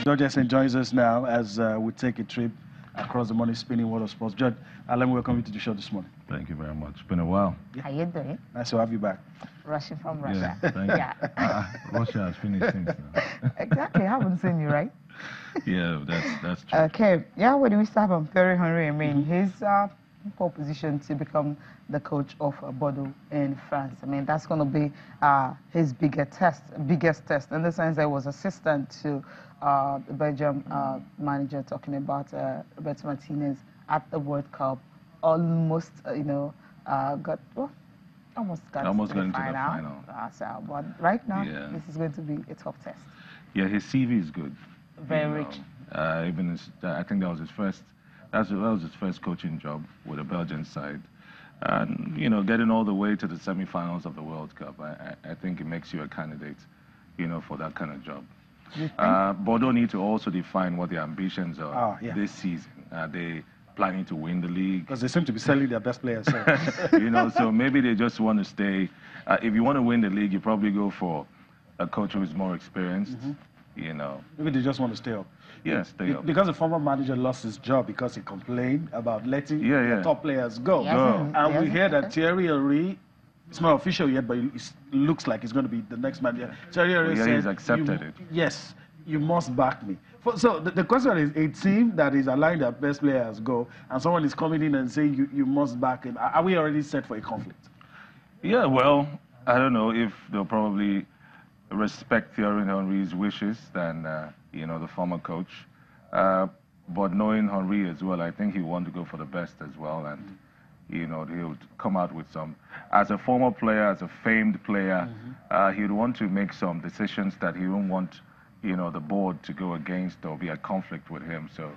George joins us now as we take a trip across the money spinning world of sports. George, let me welcome you to the show this morning. Thank you very much. It's been a while. How you doing? Nice to have you back. Rushing from Russia. Yeah, thank you. Russia has finished things now. Exactly. I haven't seen you, right? Yeah, that's true. Okay. Yeah, where do we start from? Thierry Henry. I mean, he's in pole position to become the coach of Bordeaux in France. I mean, that's going to be his biggest test, in the sense that he was assistant to the Belgium manager, talking about Roberto Martinez at the World Cup. Almost, got almost into the final. But right now, this is going to be a tough test. Yeah, his CV is good. Very rich. Even his, I think that was his first. That was his first coaching job with the Belgian side, and getting all the way to the semi-finals of the World Cup. I think it makes you a candidate, for that kind of job. Bordeaux need to also define what their ambitions are this season. Are they planning to win the league? Because they seem to be selling their best players. So. So maybe they just want to stay. If you want to win the league, you probably go for a coach who is more experienced. Maybe they just want to stay up. Yeah, stay up. Because the former manager lost his job because he complained about letting the top players go. And we hear that Thierry Henry, it's not official yet, but it looks like he's going to be the next manager. Thierry Henry said, he's accepted it. Yes, you must back me. So the question is, a team that is allowing their best players go, and someone is coming in and saying you must back him. Are we already set for a conflict? Yeah, well, I don't know if they'll probably respect Thierry Henry's wishes than the former coach, but knowing Henry as well, I think he want to go for the best as well, and he'll come out with some. As a former player, as a famed player, he'd want to make some decisions that he won't want the board to go against or be a conflict with him. So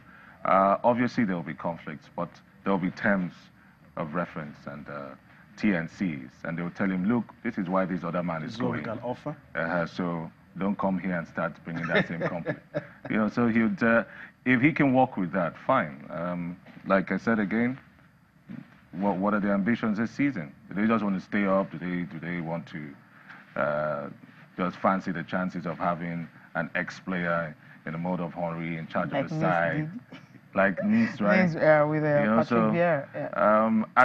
obviously there will be conflicts, but there will be terms of reference and T&Cs, and they'll tell him, look, this is why this other man is going. This is what we can offer. So don't come here and start bringing that same conflict. So he'd, if he can work with that, fine. Like I said again, what are their ambitions this season? Do they just want to stay up? Do they want to just fancy the chances of having an ex-player in the mode of Henry in charge of the side? Like Nice, right? Nice, with I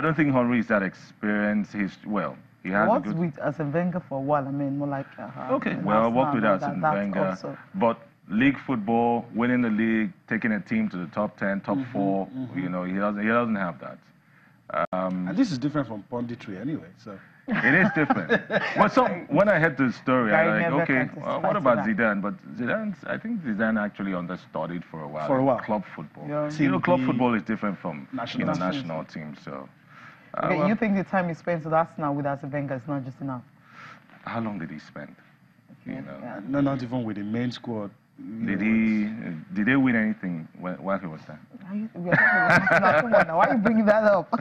don't think Henry is that experienced. He has worked with Arsene Wenger for a while. I mean, more like okay. Well, I worked with Arsene Wenger, but league football, winning the league, taking a team to the top 10, top 4, he doesn't have that. And this is different from punditry anyway, so. It is different. But when I heard the story, I like, okay, well, what about Zidane? But I think Zidane actually understudied for a while. For a while. Club football. Club football is different from national teams. So. Okay, you think the time he spent with Arsenal with Arsene Wenger is not just enough? How long did he spend? No, not even with the main squad. Did they win anything while he was there? Why are you bringing that up?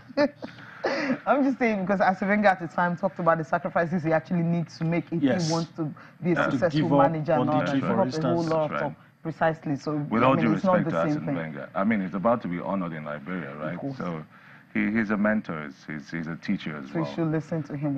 I'm just saying because Arsene Wenger at the time talked about the sacrifices he actually needs to make if he wants to be a successful manager and not give up a whole lot of stuff. Precisely. So with all due respect to Arsene Wenger, I mean, he's about to be honored in Liberia, right? So he's a mentor. He's a teacher as well. So you should listen to him.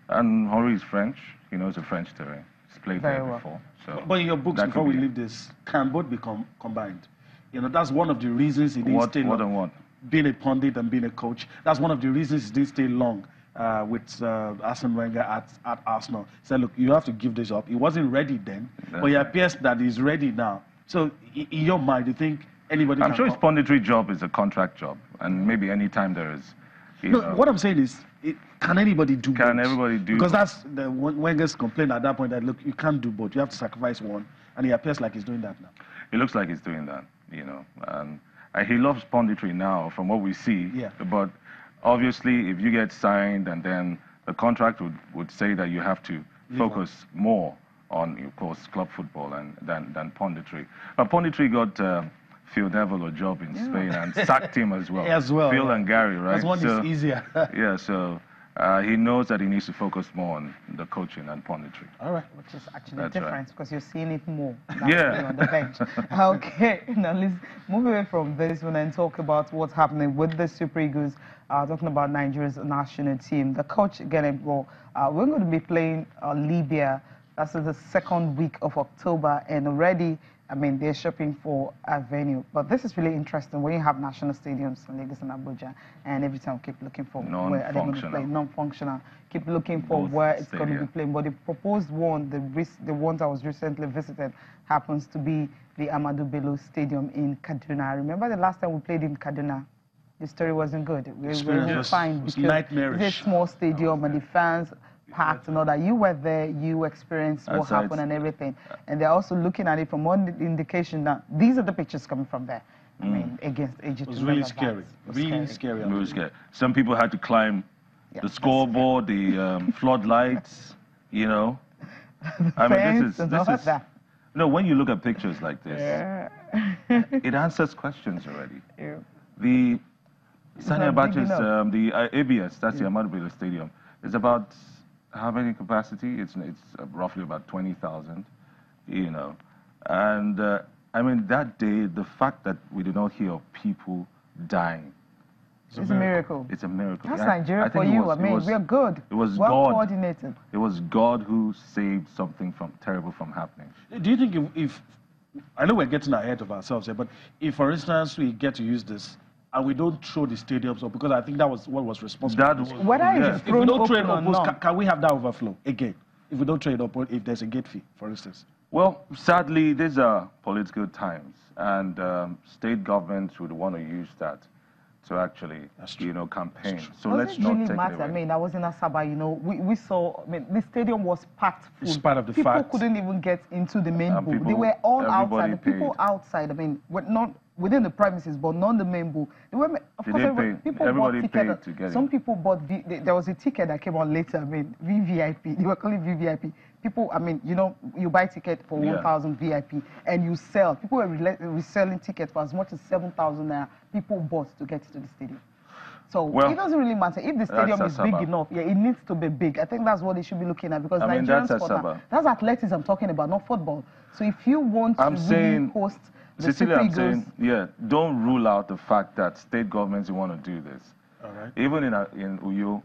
And Henry is French. He knows the French terrain. He's played there before. So but in your books, before we leave this, can both become combined? That's one of the reasons he didn't stay long. What and what? Being a pundit and being a coach. That's one of the reasons he didn't stay long with Arsene Wenger at Arsenal. He said, look, you have to give this up. He wasn't ready then, but it appears that he's ready now. So in your mind, do you think anybody I'm sure his punditry job is a contract job, and maybe any time there is. What I'm saying is, can anybody do both? Can everybody do Because that's the Wenger's complaint at that point, that, look, you can't do both. You have to sacrifice one, and he appears like he's doing that now. It looks like he's doing that, and he loves punditry now, from what we see. But obviously, if you get signed and then the contract would say that you have to focus more on, of course, club football than punditry. But punditry got Phil Neville a job in Spain and sacked him as well. Phil and Gary, right? That's one is easier. So he knows that he needs to focus more on the coaching and punditry. All right. Which is actually different because you're seeing it more on the bench. Okay, now let's move away from this one and talk about what's happening with the Super Eagles. Talking about Nigeria's national team. The coach, again, we're going to be playing Libya That's the second week of October, and already, I mean, they're shopping for a venue. But this is really interesting when you have national stadiums in Lagos and Abuja, and every time keep looking for where are they going to play, non-functional. Keep looking for where it's going to be playing. But the proposed one, the one that was recently visited, happens to be the Amadou Bello Stadium in Kaduna. I remember the last time we played in Kaduna, the story wasn't good. We were fine because it's a small stadium and the fans packed and all that. You were there, you experienced what happened and everything. And they're also looking at it from one indication that these are the pictures coming from there. I mean, against Egypt. It was really scary. Really scary. Really scary. Some people had to climb the scoreboard, the floodlights, you know. I mean, this is no, when you look at pictures like this, it answers questions already. The Sani Abacha's, the ABS, that's the Amadou Bello Stadium, is about how many capacity? It's roughly about 20,000, you know. And I mean, that day, the fact that we did not hear of people dying. It's a miracle. It's a miracle. That's Nigeria for you. I mean, we're good. It was well God. Coordinated. It was God who saved something terrible from happening. Do you think if I know we're getting ahead of ourselves here, but if, for instance, we get to use this and we don't throw the stadiums up, because I think that was what was responsible. If we don't throw it up, can we have that overflow again? If we don't throw it up, if there's a gate fee, for instance. Well, sadly, these are political times, and state governments would want to use that to actually, you know, campaign. So let's not take it away. I mean, I was in Asaba, you know, we saw, I mean, the stadium was packed full. In spite of the people fact. Couldn't even get into the main bowl. They were all outside. The people outside, I mean, were not within the premises, but not the main bowl. They were, of course, people bought tickets. Some people bought, there was a ticket that came on later, I mean, VVIP. They were calling VVIP. People, I mean, you know, you buy ticket for 1,000 VIP and you sell. People were reselling tickets for as much as 7,000 naira. People bought to get to the stadium. So it doesn't really matter. If the stadium is big enough, it needs to be big. I think that's what they should be looking at, because Nigerian sport, that's athletics I'm talking about, not football. So if you want to really host the Cecilia, I'm saying, don't rule out the fact that state governments want to do this. All right. Even in Uyo,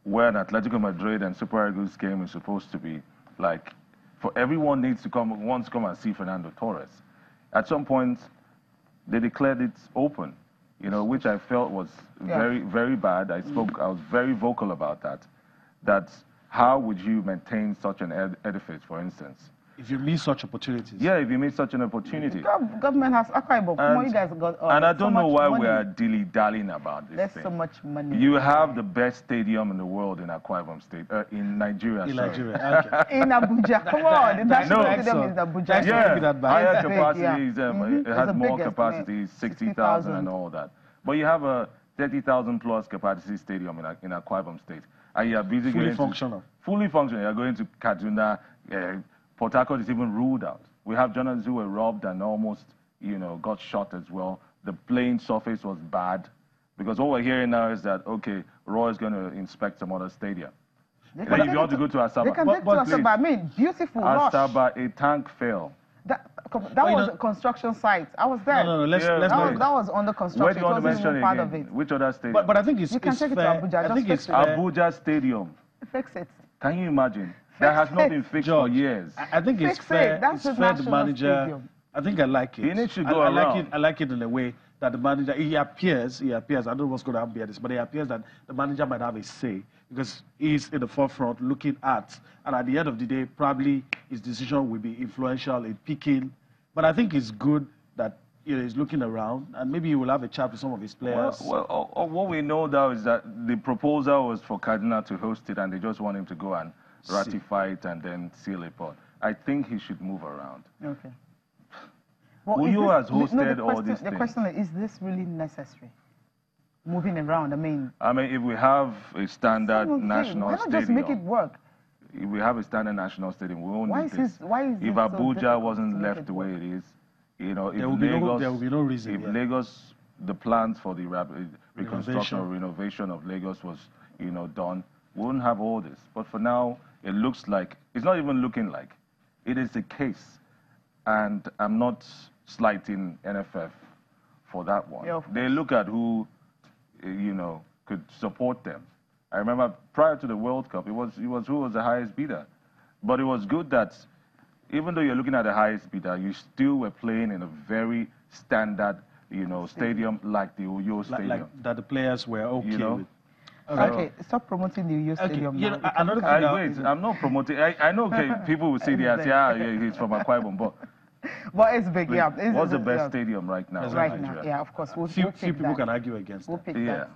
where an Atletico Madrid and Super Eagles game is supposed to be, like, for everyone wants to come and see Fernando Torres. At some point, they declared it open, you know, which I felt was very, very bad. I was very vocal about that. That how would you maintain such an edifice, for instance? If you miss such opportunities. Yeah, if you miss such an opportunity. Government has acquired, you guys got. And I don't know why we are dilly-dallying about this. There's so much money. You have the best stadium in the world in Akwa Ibom State, in Nigeria. In Nigeria, okay. In Abuja, come on. The national stadium is Abuja. Higher capacity, it has more capacity, 60,000 and all that. But you have a 30,000 plus capacity stadium in Akwa Ibom State. And you are busy fully functional. Fully functional. You're going to Kaduna. Port Harcourt is even ruled out. We have journalists who were robbed and almost, you know, got shot as well. The playing surface was bad, because what we're hearing now is that, okay, Rohr is going to inspect some other stadium. If you want to go to Asaba. They can take to Asaba. I mean, beautiful. Asaba, a tank fell. That was a construction site. I was there. No, let's that was under construction. Where do you want to mention part of it. Which other stadium? But I think it's you can take it to Abuja. I think it's Abuja Stadium. Fix it. Can you imagine? That has not been fixed for years. I think it's fair. It's fair the manager. Stadium. I think I like it. He needs to go around. I like it in a way that the manager, he appears, I don't know what's going to happen behind this, but it appears that the manager might have a say, because he's in the forefront looking at, and at the end of the day, probably his decision will be influential in picking. But I think it's good that he's looking around, and maybe he will have a chat with some of his players. Well, what we know now is that the proposal was for Kaduna to host it, and they just want him to go and ratify it and then seal it. But I think he should move around. Okay. Uyo has hosted all these things. The question is this really necessary? Moving around, I mean, if we have a standard national stadium. Why not just make it work? If we have a standard national stadium, we won't need this. If Abuja wasn't left the way it is, you know, if there will be no reason. If Lagos, the plans for the reconstruction or renovation of Lagos was, you know, done, we wouldn't have all this. But for now, it looks like, it's not even looking like, it is the case. And I'm not slighting NFF for that one. Yeah, they look at who, you know, could support them. I remember prior to the World Cup, it was who was the highest bidder. But it was good that even though you're looking at the highest bidder, you still were playing in a very standard, stadium like the Uyo Stadium. Like that the players were okay with. Okay, stop promoting the Uyo Stadium now. Another thing wait, I'm not promoting. I know people will say he's from Akwa Ibom, but it's big, yeah. What's the best stadium right now? Right now, yeah, of course. We'll few pick people that. can argue against We'll that. pick that.